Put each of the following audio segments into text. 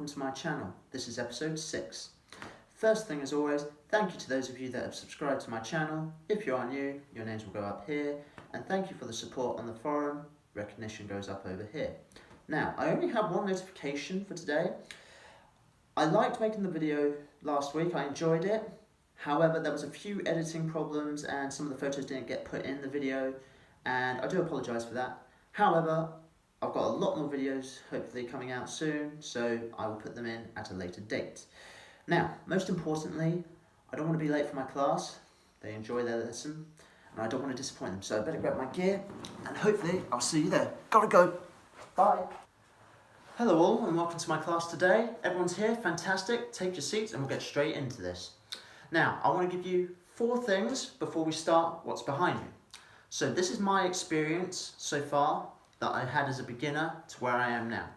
welcome to my channel. This is episode 6. First thing as always, thank you to those of you that have subscribed to my channel. If you are new, your names will go up here, and thank you for the support on the forum. Recognition goes up over here. Now, I only have one notification for today. I liked making the video last week, I enjoyed it. However, there was a few editing problems and some of the photos didn't get put in the video, and I do apologise for that. However, I've got a lot more videos hopefully coming out soon, so I will put them in at a later date. Now, most importantly, I don't want to be late for my class. They enjoy their lesson, and I don't want to disappoint them, so I better grab my gear, and hopefully I'll see you there. Gotta go. Bye. Hello all, and welcome to my class today. Everyone's here, fantastic. Take your seats, and we'll get straight into this. Now, I want to give you 4 things before we start what's behind me. So this is my experience so far that I had as a beginner to where I am now.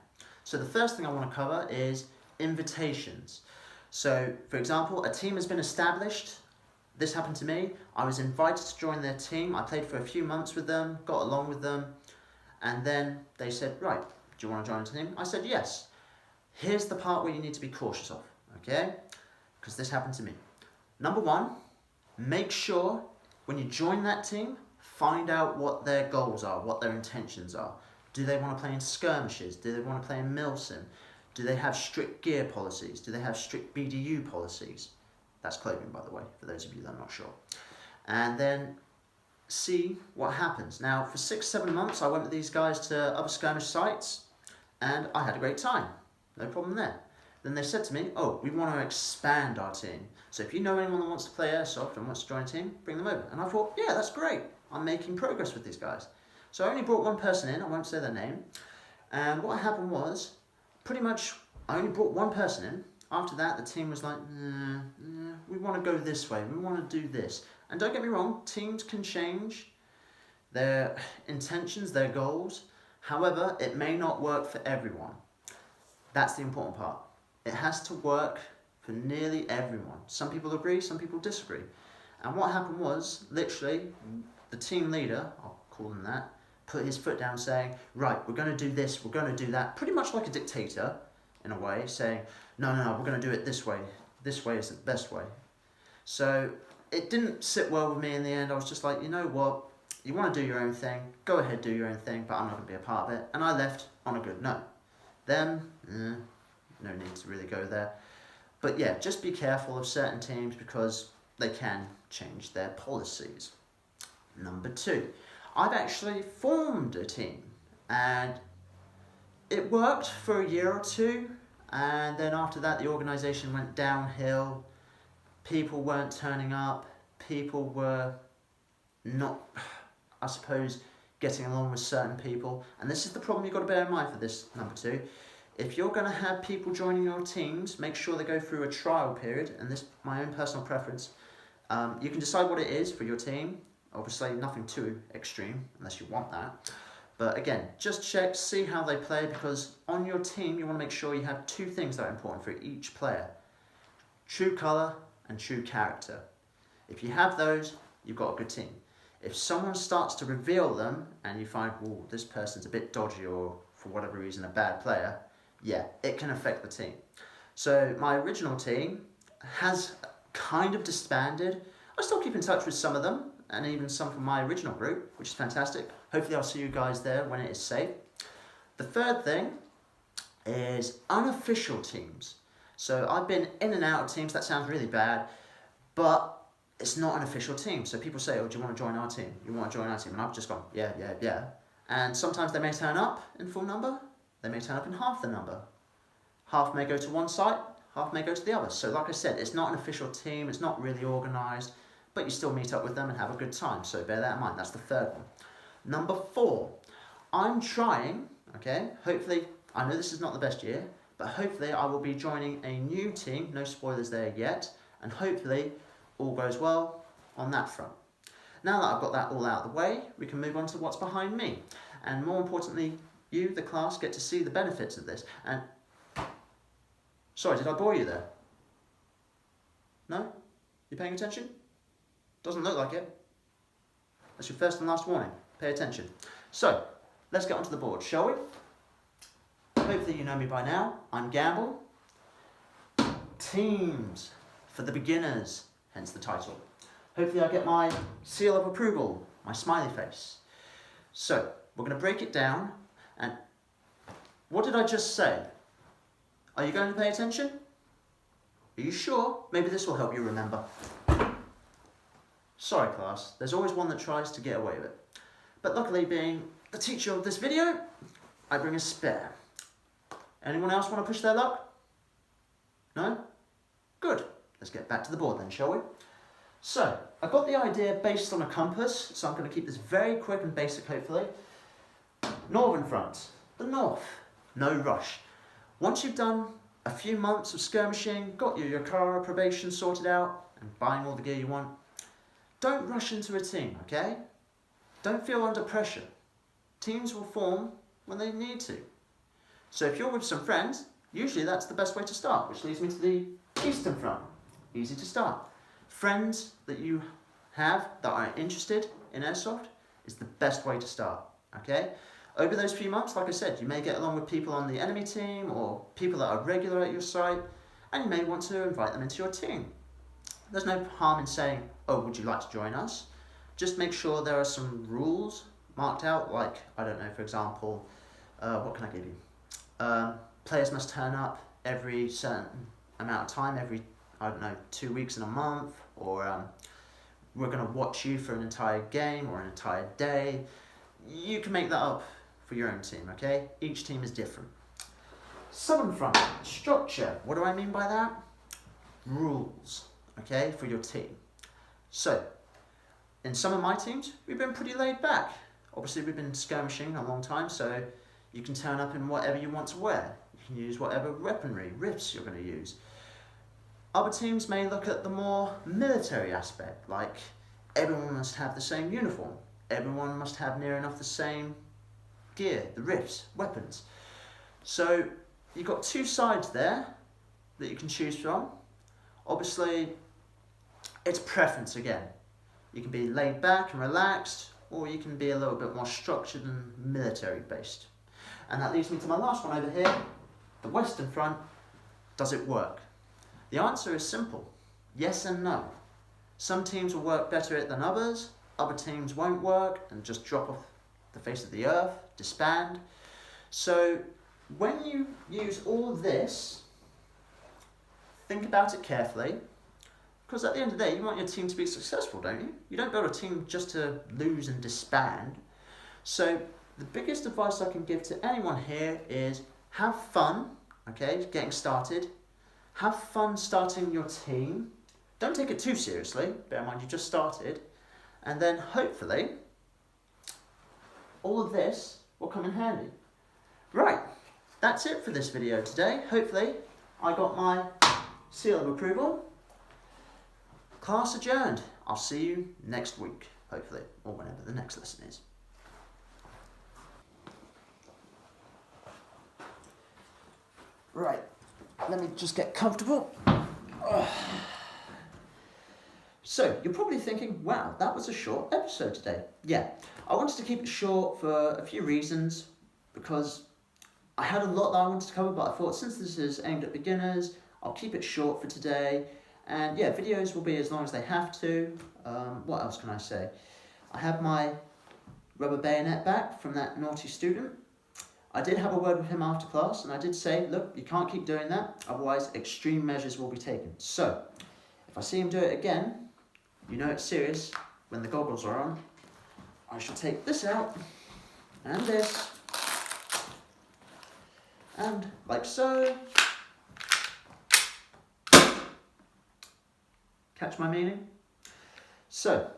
So the first thing I want to cover is invitations. So for example, a team has been established. This happened to me. I was invited to join their team. I played for a few months with them, got along with them, and then they said, right, do you want to join a team? I said yes. Here's the part where you need to be cautious of, okay? Because this happened to me. Number 1, make sure when you join that team, find out what their goals are, what their intentions are. Do they want to play in skirmishes? Do they want to play in milsim? Do they have strict gear policies? Do they have strict BDU policies? That's clothing, by the way, for those of you that are not sure. And then see what happens. Now, for 6-7 months, I went with these guys to other skirmish sites, and I had a great time. No problem there. Then they said to me, oh, we want to expand our team. So if you know anyone that wants to play Airsoft and wants to join a team, bring them over. And I thought, yeah, that's great. I'm making progress with these guys. So I only brought one person in, I won't say their name. And what happened was, pretty much, I only brought one person in. After that, the team was like, we want to go this way, we want to do this. And don't get me wrong, teams can change their intentions, their goals. However, it may not work for everyone. That's the important part. It has to work for nearly everyone. Some people agree, some people disagree. And what happened was, literally, the team leader, I'll call him that, put his foot down saying, right, we're going to do this, we're going to do that, pretty much like a dictator, in a way, saying, no, we're going to do it this way is the best way. So it didn't sit well with me in the end. I was just like, you know what, you want to do your own thing, go ahead, do your own thing, but I'm not going to be a part of it. And I left on a good note. Them, no need to really go there. But yeah, just be careful of certain teams because they can change their policies. Number 2, I've actually formed a team, and it worked for a year or 2, and then after that the organisation went downhill. People weren't turning up, people were not, I suppose, getting along with certain people, and this is the problem you've got to bear in mind for this number 2. If you're going to have people joining your teams, make sure they go through a trial period, and this my own personal preference. You can decide what it is for your team. Obviously, nothing too extreme, unless you want that. But again, just check, see how they play, because on your team, you want to make sure you have 2 things that are important for each player. True colour and true character. If you have those, you've got a good team. If someone starts to reveal them, and you find, oh, this person's a bit dodgy, or for whatever reason, a bad player, yeah, it can affect the team. So my original team has kind of disbanded. I still keep in touch with some of them, and even some from my original group, which is fantastic. Hopefully I'll see you guys there when it is safe. The third thing is unofficial teams. So I've been in and out of teams. That sounds really bad, but it's not an official team. So people say, oh, do you want to join our team? You want to join our team? And I've just gone, yeah. And sometimes they may turn up in full number. They may turn up in half the number. Half may go to one site, half may go to the other. So like I said, it's not an official team. It's not really organised, but you still meet up with them and have a good time. So bear that in mind. That's the third one. Number 4, I'm trying, okay, hopefully, I know this is not the best year, but hopefully I will be joining a new team. No spoilers there yet. And hopefully all goes well on that front. Now that I've got that all out of the way, we can move on to what's behind me. And more importantly, you, the class, get to see the benefits of this. And sorry, did I bore you there? No? You paying attention? Doesn't look like it. That's your first and last warning. Pay attention. So, let's get onto the board, shall we? Hopefully you know me by now. I'm Gamble. teams for the beginners, hence the title. Hopefully I get my seal of approval, my smiley face. So, we're going to break it down, and what did I just say? Are you going to pay attention? Are you sure? Maybe this will help you remember. Sorry class, there's always one that tries to get away with it. But luckily, being the teacher of this video, I bring a spare. Anyone else want to push their luck? No? Good. Let's get back to the board then, shall we? So, I got the idea based on a compass, so I'm going to keep this very quick and basic, hopefully. Northern front, the north, no rush. Once you've done a few months of skirmishing, got your car probation sorted out, and buying all the gear you want, don't rush into a team, okay? Don't feel under pressure. Teams will form when they need to. So if you're with some friends, usually that's the best way to start, which leads me to the eastern front. Easy to start. Friends that you have that are interested in Airsoft is the best way to start, okay? Over those few months, like I said, you may get along with people on the enemy team or people that are regular at your site, and you may want to invite them into your team. There's no harm in saying, oh, would you like to join us? Just make sure there are some rules marked out, like, I don't know, for example, what can I give you? Players must turn up every certain amount of time, every, I don't know, 2 weeks in a month, or we're going to watch you for an entire game or an entire day. You can make that up for your own team, okay? Each team is different. Southern front, structure. What do I mean by that? Rules, okay, for your team. So, in some of my teams, we've been pretty laid back. Obviously, we've been skirmishing a long time, so you can turn up in whatever you want to wear. You can use whatever weaponry, riffs you're going to use. Other teams may look at the more military aspect, like everyone must have the same uniform. Everyone must have near enough the same gear, the riffs, weapons. So you've got two sides there that you can choose from. Obviously, it's preference again. You can be laid back and relaxed, or you can be a little bit more structured and military based. And that leads me to my last one over here, the western front. Does it work? The answer is simple, yes and no. Some teams will work better at it than others, other teams won't work and just drop off the face of the earth, disband. So when you use all of this, think about it carefully, because at the end of the day, you want your team to be successful, don't you? You don't build a team just to lose and disband. So the biggest advice I can give to anyone here is have fun, okay, getting started. Have fun starting your team. Don't take it too seriously, bear in mind you just started. And then hopefully, all of this will come in handy. Right, that's it for this video today. Hopefully, I got my seal of approval. Class adjourned. I'll see you next week, hopefully, or whenever the next lesson is. Right, let me just get comfortable. So, you're probably thinking, wow, that was a short episode today. Yeah, I wanted to keep it short for a few reasons, because I had a lot that I wanted to cover, but I thought since this is aimed at beginners, I'll keep it short for today. And yeah, videos will be as long as they have to. What else can I say? I have my rubber bayonet back from that naughty student. I did have a word with him after class, and I did say, look, you can't keep doing that, otherwise extreme measures will be taken. So, if I see him do it again, you know it's serious. When the goggles are on, I shall take this out, and this, and like so. Catch my meaning? So,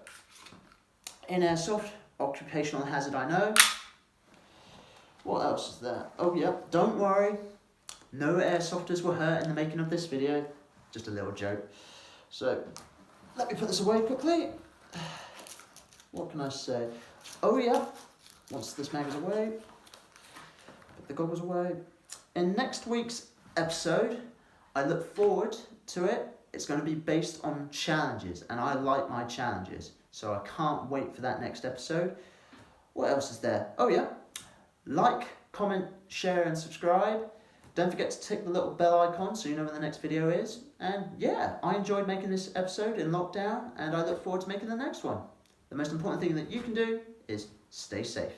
in Airsoft, occupational hazard I know. What else is there? Oh yeah, don't worry. No airsofters were hurt in the making of this video. Just a little joke. So, let me put this away quickly. What can I say? Oh yeah, once this mag is away, put the goggles away. In next week's episode, I look forward to it. It's going to be based on challenges, and I like my challenges, so I can't wait for that next episode. What else is there? Oh yeah, like, comment, share and subscribe. Don't forget to tick the little bell icon so you know when the next video is. And yeah, I enjoyed making this episode in lockdown, and I look forward to making the next one. The most important thing that you can do is stay safe.